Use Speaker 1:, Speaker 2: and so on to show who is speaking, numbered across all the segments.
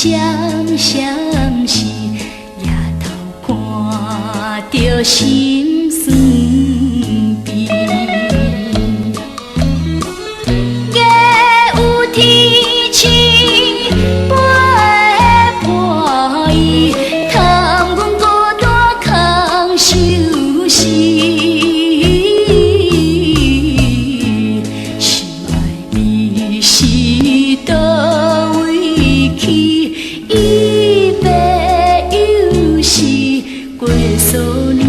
Speaker 1: 闪闪是夜头看著心酸悲。夜有天星陪伴伊，叹阮孤单空相思。心爱你是叨位去，一别又是过数年。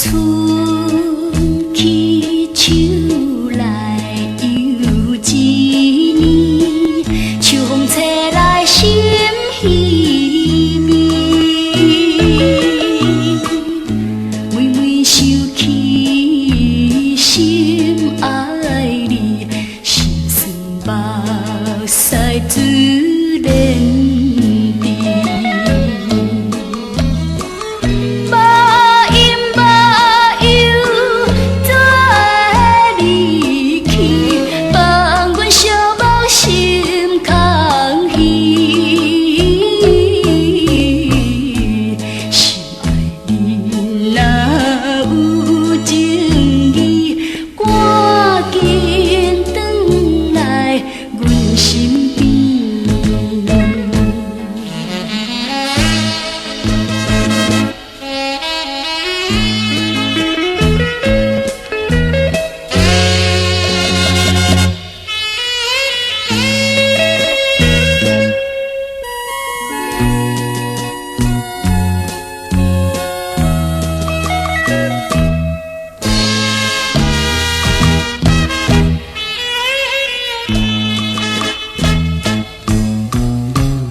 Speaker 1: 春去秋来又一年，秋风吹来心稀微，每每想起心爱你，心酸目屎自然滴。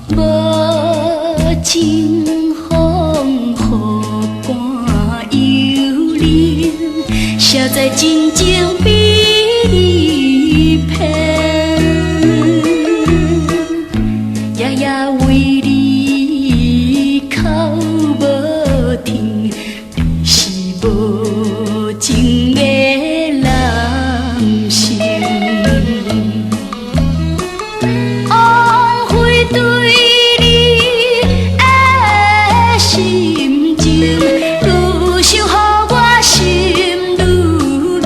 Speaker 1: 无情风雨寒又冷，谁知真情被你骗？夜夜为你哭无停，你是无情的男性。枉费对你的心情，愈想乎我心愈凝。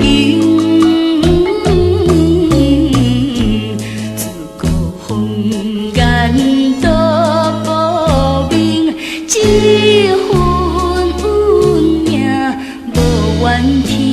Speaker 1: 自古红颜多薄命，只恨运命无怨天。